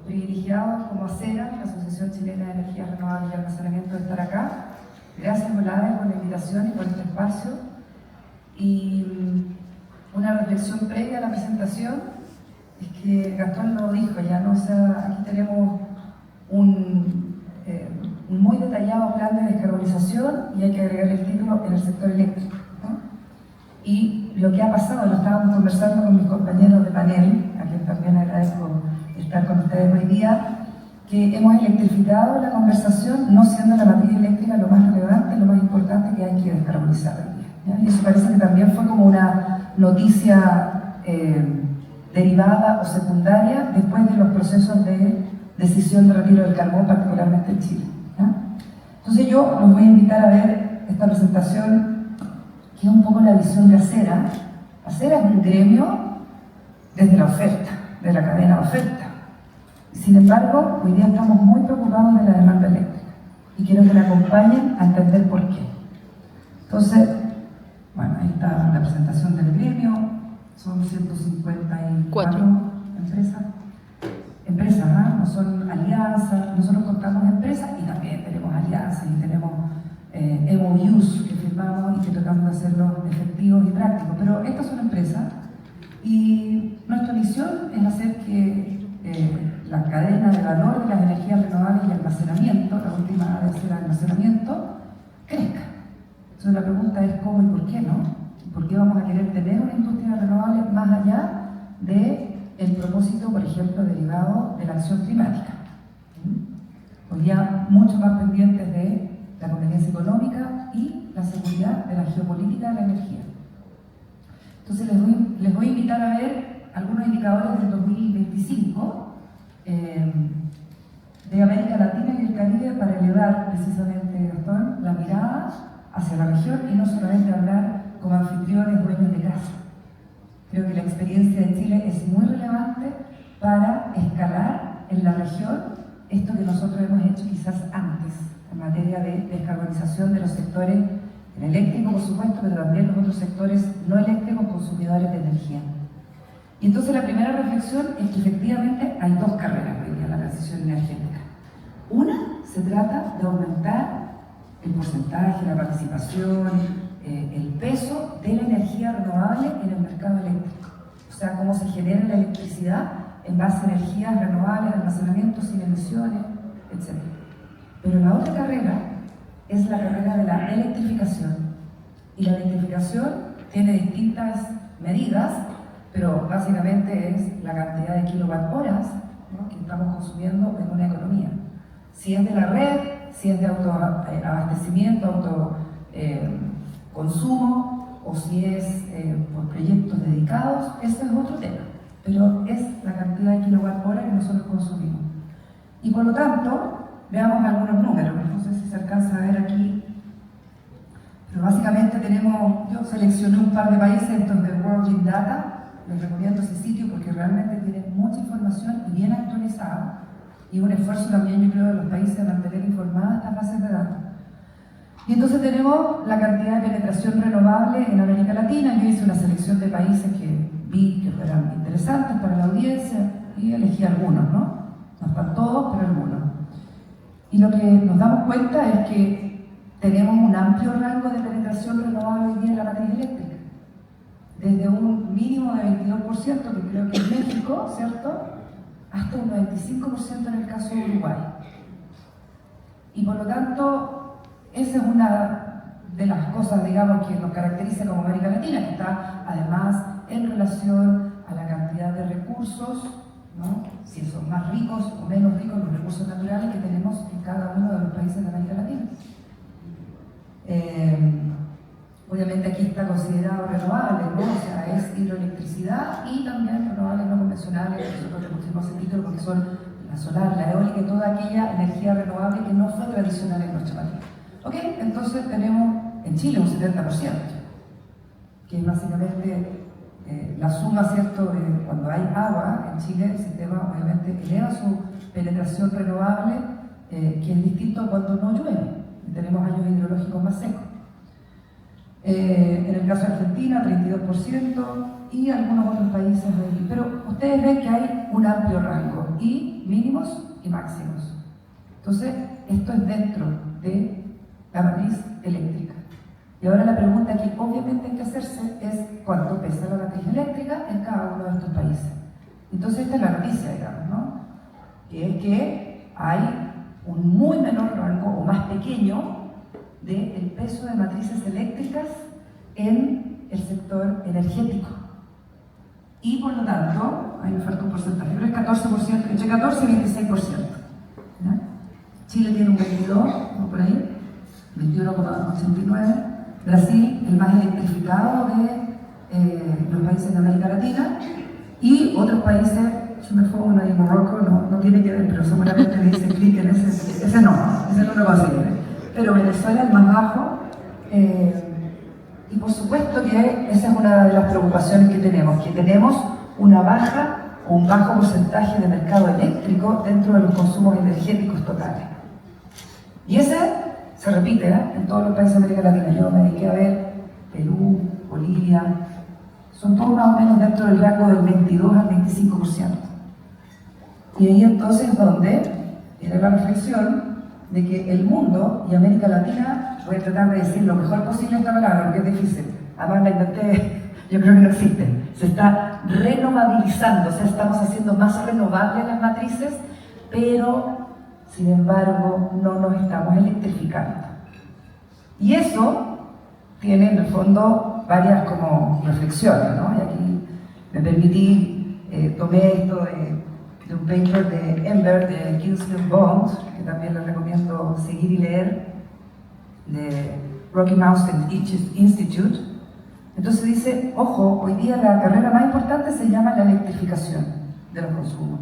privilegiados como ACERA, la Asociación Chilena de Energías Renovables y Almacenamiento, de estar acá. Gracias, Olave, por la invitación y por este espacio. Y una reflexión previa a la presentación es que Gastón lo dijo ya, ¿no? O sea, aquí tenemos un muy detallado plan de descarbonización y hay que agregarle el título en el sector eléctrico, ¿no? Y lo que ha pasado, lo estábamos conversando con mis compañeros de panel, a quien también agradezco estar con ustedes hoy día, que hemos electrificado la conversación, no siendo la matriz eléctrica lo más relevante, lo más importante que hay que descarbonizar hoy día, ¿ya? Y eso parece que también fue como una noticia derivada o secundaria después de los procesos de decisión de retiro del carbón, particularmente en Chile, ¿ya? Entonces yo los voy a invitar a ver esta presentación, que es un poco la visión de ACERA. ACERA es un gremio desde la oferta, de la cadena de oferta. Sin embargo, hoy día estamos muy preocupados de la demanda eléctrica y quiero que me acompañen a entender por qué. Entonces, bueno, ahí está la presentación del gremio, son 154 empresas. Empresas, ¿ah? No son alianzas, nosotros contamos empresas y también tenemos alianzas y tenemos MOUs que firmamos y que tratamos de hacerlos efectivos y prácticos, pero estas son empresas y nuestra misión es hacer que la cadena de valor de las energías renovables y almacenamiento, la última debe ser almacenamiento, crezca. Entonces la pregunta es cómo y por qué, ¿no? ¿Por qué vamos a querer tener una industria renovable más allá del propósito, por ejemplo, derivado de la acción climática? Hoy día mucho más pendientes de la conveniencia económica y la seguridad de la geopolítica de la energía. Entonces les voy a invitar a ver algunos indicadores del 2025 de América Latina y el Caribe para elevar precisamente, Gastón, la mirada hacia la región y no solamente hablar como anfitriones, dueños de casa. Creo que la experiencia de Chile es muy relevante para escalar en la región esto que nosotros hemos hecho quizás antes en materia de descarbonización de los sectores, el eléctrico por supuesto, pero también los otros sectores no eléctricos consumidores de energía. Y entonces la primera reflexión es que efectivamente hay dos carreras hoy en la transición energética. Una, se trata de aumentar el porcentaje, la participación, el peso de la energía renovable en el mercado eléctrico. O sea, cómo se genera la electricidad en base a energías renovables, almacenamiento sin emisiones, etc. Pero la otra carrera es la carrera de la electrificación. Y la electrificación tiene distintas medidas, pero básicamente es la cantidad de kilowatt-horas, ¿no?, que estamos consumiendo en una economía. Si es de la red, si es de autoabastecimiento, autoconsumo, o si es por proyectos dedicados, eso es otro tema. Pero es la cantidad de kilowatt-hora que nosotros consumimos. Y por lo tanto, veamos algunos números. No sé si se alcanza a ver aquí. Pero básicamente yo seleccioné un par de países, estos de World in Data. Les recomiendo ese sitio porque realmente tiene mucha información y bien actualizada. Y un esfuerzo también, yo creo, de los países de mantener informadas estas bases de datos. Y entonces tenemos la cantidad de penetración renovable en América Latina. Yo hice una selección de países que vi que fueran interesantes para la audiencia y elegí algunos, ¿no? No están todos, pero algunos. Y lo que nos damos cuenta es que tenemos un amplio rango de penetración renovable hoy día en la matriz eléctrica. Desde un mínimo de 22%, que creo que es México, ¿cierto?, hasta un 95% en el caso de Uruguay. Y por lo tanto, esa es una de las cosas, digamos, que nos caracteriza como América Latina, que está además en relación a la cantidad de recursos, ¿no?, si son más ricos o menos ricos los recursos naturales que tenemos en cada uno de los países de América Latina. Obviamente aquí está considerado renovable, ¿no? O sea, es hidroelectricidad y también renovables no convencionales, nosotros le pusimos ese título porque son la solar, la eólica y toda aquella energía renovable que no fue tradicional en nuestro país. ¿Ok? Entonces tenemos en Chile un 70%, que es básicamente la suma, ¿cierto?, de cuando hay agua en Chile, el sistema obviamente eleva su penetración renovable, que es distinto a cuando no llueve, tenemos años hidrológicos más secos. En el caso de Argentina, 32%, y algunos otros países. Pero ustedes ven que hay un amplio rango, y mínimos y máximos. Entonces, esto es dentro de la matriz eléctrica. Y ahora la pregunta que obviamente hay que hacerse es cuánto pesa la matriz eléctrica en cada uno de estos países. Entonces, esta es la noticia, digamos, ¿no? Que es que hay un muy menor rango o más pequeño del peso de matrices eléctricas en el sector energético. Y por lo tanto, ahí me falta un porcentaje, pero es 14%, entre 14 y 26%. ¿Ya? Chile tiene un 22, ¿no? Por ahí, 21,89%. Brasil, el más electrificado de los países de América Latina, y otros países, yo me fui uno ahí, Morocco, no tiene que ver, pero seguramente me dice clic en ese no lo consigue. Pero Venezuela el más bajo, y por supuesto que esa es una de las preocupaciones que tenemos una baja o un bajo porcentaje de mercado eléctrico dentro de los consumos energéticos totales. Y ese se repite en todos los países de América Latina. Yo me dediqué a ver Perú, Bolivia, son todos más o menos dentro del rango del 22 al 25%. Y ahí entonces es donde viene la reflexión de que el mundo y América Latina, voy a tratar de decir lo mejor posible esta palabra, porque es difícil, además la inventé, yo creo que no existe, se está renovabilizando, o sea, estamos haciendo más renovables las matrices, pero sin embargo no nos estamos electrificando. Y eso tiene en el fondo varias como reflexiones, ¿no? Y aquí me permití, tomé esto de un paper de Ember, de Kingsley Bond, que también les recomiendo seguir y leer, de Rocky Mountain Institute. Entonces dice, ojo, hoy día la carrera más importante se llama la electrificación de los consumos.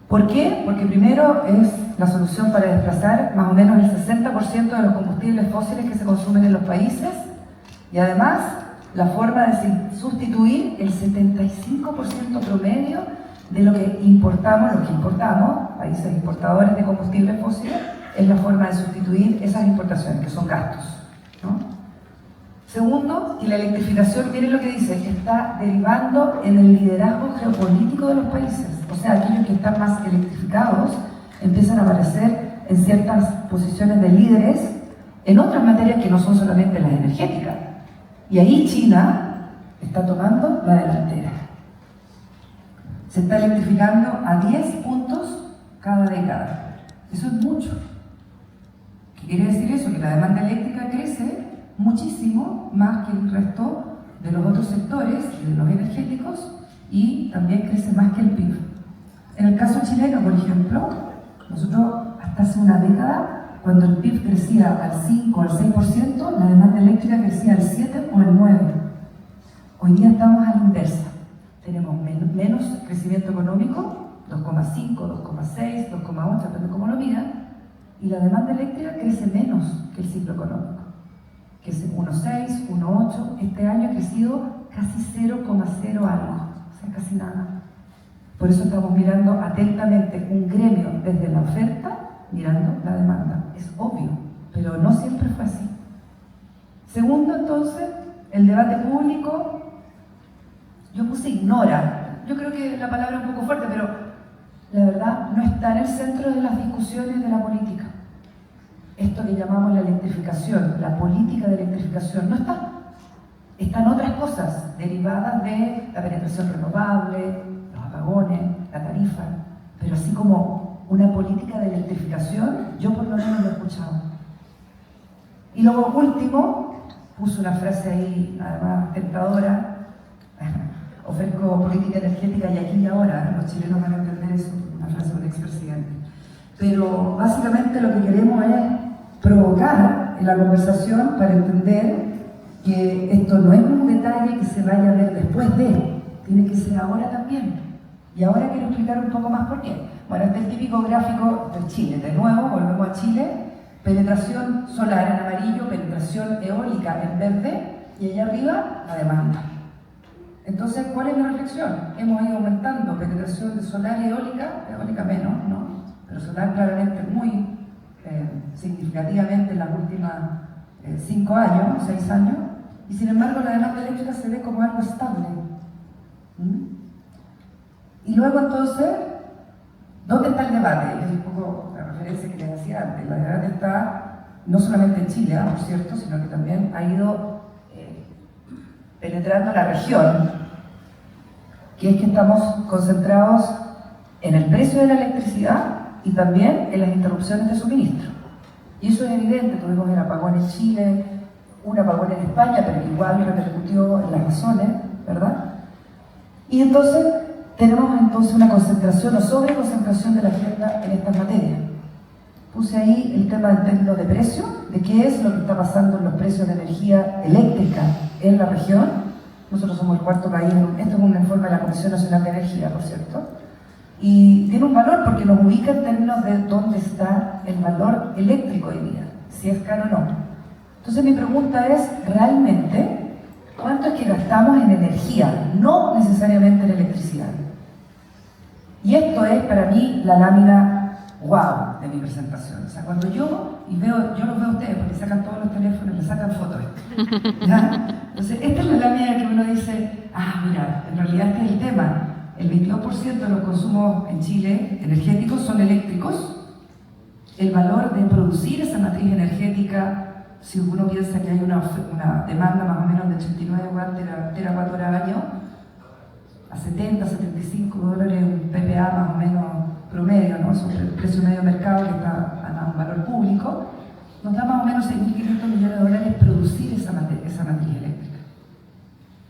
¿Por qué? Porque primero es la solución para desplazar más o menos el 60% de los combustibles fósiles que se consumen en los países, y además la forma de sustituir el 75% promedio de lo que importamos, países importadores de combustibles fósiles, es la forma de sustituir esas importaciones, que son gastos, ¿no? Segundo, que la electrificación, miren lo que dice, está derivando en el liderazgo geopolítico de los países. O sea, aquellos que están más electrificados empiezan a aparecer en ciertas posiciones de líderes en otras materias que no son solamente las energéticas. Y ahí China está tomando la delantera. Se está electrificando a 10 puntos cada década. Eso es mucho. ¿Qué quiere decir eso? Que la demanda eléctrica crece muchísimo más que el resto de los otros sectores, de los energéticos, y también crece más que el PIB. En el caso chileno, por ejemplo, nosotros hasta hace una década, cuando el PIB crecía al 5 o al 6%, la demanda eléctrica crecía al 7 o al 9%. Hoy día estamos a la inversa. Tenemos menos crecimiento económico, 2,5, 2,6, 2,8, depende de cómo lo midan, y la demanda eléctrica crece menos que el ciclo económico, que es 1,6, 1,8, este año ha crecido casi 0,0 algo, o sea, casi nada. Por eso estamos mirando atentamente un gremio desde la oferta, mirando la demanda. Es obvio, pero no siempre fue así. Segundo, entonces, el debate público, yo puse ignora. Yo creo que la palabra es un poco fuerte, pero la verdad no está en el centro de las discusiones de la política. Esto que llamamos la electrificación, la política de electrificación, no está. Están otras cosas derivadas de la penetración renovable, los apagones, la tarifa, pero así como una política de electrificación, yo por lo menos lo he escuchado. Y luego último, puse una frase ahí, además tentadora, ofrezco política energética y aquí y ahora, los chilenos van a entender eso, una frase de un expresidente. Pero básicamente lo que queremos es provocar en la conversación para entender que esto no es un detalle que se vaya a ver después de, tiene que ser ahora también. Y ahora quiero explicar un poco más por qué. Bueno, este es el típico gráfico de Chile. De nuevo, volvemos a Chile. Penetración solar en amarillo, penetración eólica en verde, y allá arriba la demanda. Entonces, ¿cuál es la reflexión? Hemos ido aumentando penetración de solar y eólica menos, ¿no? Pero solar claramente muy significativamente en las últimas 5 años, 6 años, y sin embargo la demanda eléctrica se ve como algo estable. Y luego entonces, ¿dónde está el debate? Es un poco la referencia que les hacía antes. El debate está no solamente en Chile, por cierto, sino que también ha ido penetrando la región, que es que estamos concentrados en el precio de la electricidad y también en las interrupciones de suministro. Y eso es evidente, tuvimos el apagón en Chile, un apagón en España, pero que igual repercutió en las razones, ¿verdad? Y entonces tenemos una concentración o sobreconcentración de la agenda en estas materias. Puse ahí el tema en términos de precio, de qué es lo que está pasando en los precios de energía eléctrica en la región. Nosotros somos el cuarto país, esto es un informe de la Comisión Nacional de Energía, por cierto, y tiene un valor porque nos ubica en términos de dónde está el valor eléctrico hoy día, si es caro o no. Entonces mi pregunta es, ¿realmente cuánto es que gastamos en energía, no necesariamente en electricidad? Y esto es para mí la lámina wow de mi presentación. O sea, cuando yo los veo a ustedes porque sacan todos los teléfonos, le sacan fotos. ¿Ya? Entonces, esta es la lámina que uno dice, mira, en realidad este es el tema. El 22% de los consumos en Chile energéticos son eléctricos. El valor de producir esa matriz energética, si uno piensa que hay una demanda más o menos de 89 terawatts hora al año, a 70, 75 dólares un PPA más o menos promedio, ¿no? Sobre el precio medio de mercado que está a un valor público, nos da más o menos 6.500 millones de dólares producir esa matriz eléctrica.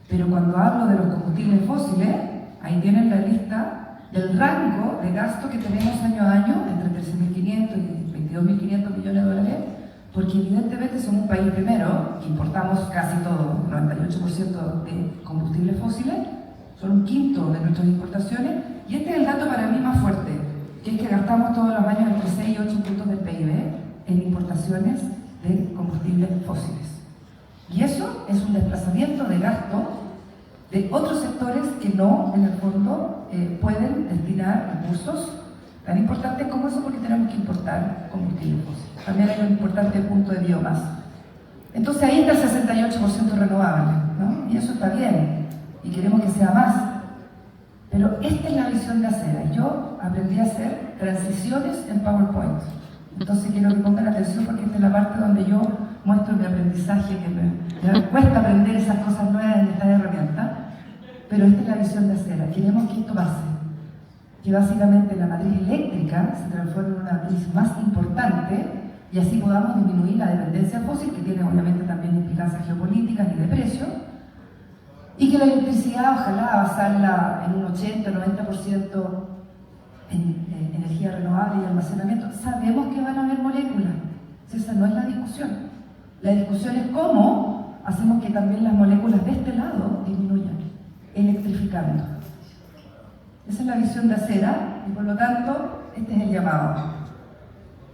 Pero cuando hablo de los combustibles fósiles, ahí tienen la lista del rango de gasto que tenemos año a año, entre 13.500 y 22.500 millones de dólares, porque evidentemente somos un país primero, que importamos casi todo, 98% de combustibles fósiles, son un quinto de nuestras importaciones, y este es el dato para mí más fuerte, que es que gastamos todos los años entre 6 y 8 puntos del PIB en importaciones de combustibles fósiles. Y eso es un desplazamiento de gasto de otros sectores que no, en el fondo, pueden destinar recursos tan importantes como eso, porque tenemos que importar combustibles fósiles. También hay un importante punto de biomasa. Entonces ahí está el 68% renovable, ¿no? Y eso está bien, y queremos que sea más. Pero esta es la visión de Acera. Yo aprendí a hacer transiciones en PowerPoint. Entonces quiero que pongan atención porque esta es la parte donde yo muestro mi aprendizaje, que me cuesta aprender esas cosas nuevas en esta herramienta. Pero esta es la visión de Acera. Queremos que esto pase. Que básicamente la matriz eléctrica se transforme en una matriz más importante y así podamos disminuir la dependencia fósil, que tiene obviamente también implicancias geopolíticas y de precio. Y que la electricidad, ojalá basarla en un 80-90% en energía renovable y almacenamiento. Sabemos que van a haber moléculas, esa no es la discusión. La discusión es cómo hacemos que también las moléculas de este lado disminuyan, electrificando. Esa es la visión de Acera y por lo tanto este es el llamado.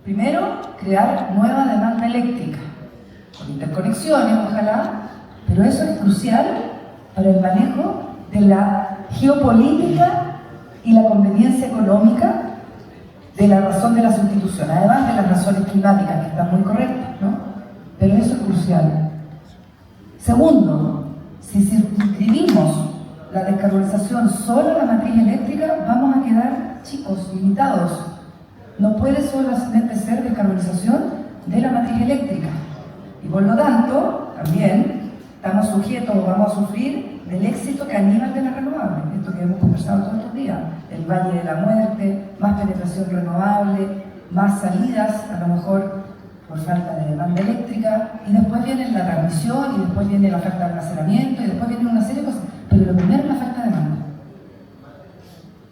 Primero, crear nueva demanda eléctrica, con interconexiones, ojalá, pero eso es crucial para el manejo de la geopolítica y la conveniencia económica de la razón de la sustitución, además de las razones climáticas, que están muy correctas, ¿no? Pero eso es crucial. Segundo, si circunscribimos la descarbonización solo a la matriz eléctrica, vamos a quedar chicos, limitados. No puede solamente ser descarbonización de la matriz eléctrica. Y por lo tanto, también estamos sujetos o vamos a sufrir del éxito caníbal de las renovables, esto que hemos conversado todos estos días, el Valle de la Muerte, más penetración renovable, más salidas, a lo mejor por falta de demanda eléctrica, y después viene la transmisión, y después viene la falta de almacenamiento, y después viene una serie de cosas, pero lo primero es la falta de demanda.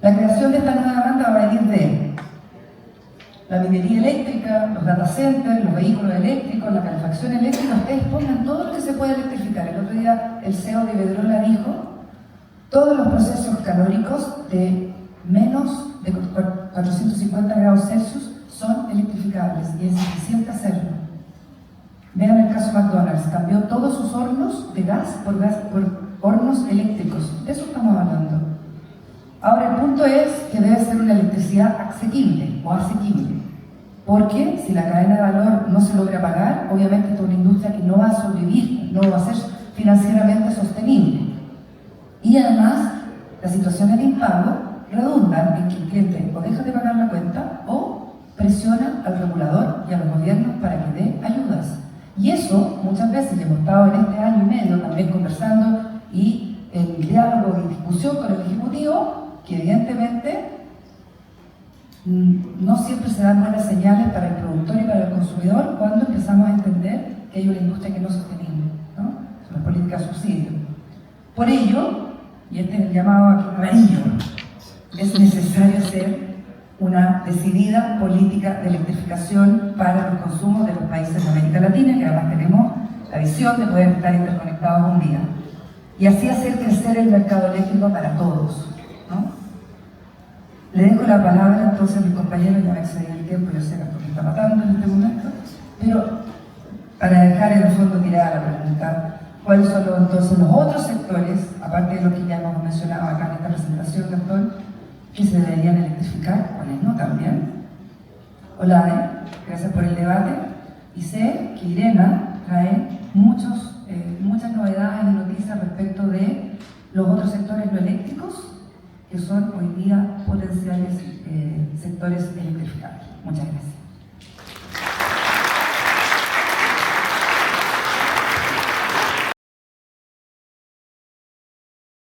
La creación de esta nueva demanda va a venir de la minería eléctrica, los data centers, los vehículos eléctricos, la calefacción eléctrica. Ustedes pongan todo lo que se puede electrificar. El otro día el CEO de Iberdrola dijo, todos los procesos calóricos de menos de 450 grados Celsius son electrificables y es eficiente hacerlo. Vean el caso McDonald's, cambió todos sus hornos de gas por hornos eléctricos. De eso estamos hablando. Ahora, el punto es que debe ser una electricidad asequible o asequible. Porque si la cadena de valor no se logra pagar, obviamente es una industria que no va a sobrevivir, no va a ser financieramente sostenible. Y además, las situaciones de impago redundan en que el cliente o deja de pagar la cuenta o presiona al regulador y a los gobiernos para que dé ayudas. Y eso, muchas veces, y hemos estado en este año y medio también conversando y en diálogo y discusión con el Ejecutivo, que evidentemente no siempre se dan buenas señales para el productor y para el consumidor cuando empezamos a entender que hay una industria que no es sostenible, ¿no? Son las políticas de subsidio. Por ello, y este es el llamado aquí amarillo, es necesario hacer una decidida política de electrificación para los consumos de los países de América Latina, que además tenemos la visión de poder estar interconectados un día. Y así hacer crecer el mercado eléctrico para todos, ¿no? Le dejo la palabra entonces a mis compañeros, ya me excedí el tiempo, yo sé que esto me está matando en este momento, pero para dejar en el fondo tirada la pregunta, ¿cuáles son entonces los otros sectores, aparte de lo que ya hemos mencionado acá en esta presentación, doctor, que se deberían electrificar? ¿Cuáles no también? Hola, gracias por el debate, y sé que Irena trae muchas novedades y noticias respecto de los otros sectores no eléctricos, que son hoy día potenciales sectores electrificados. Muchas gracias.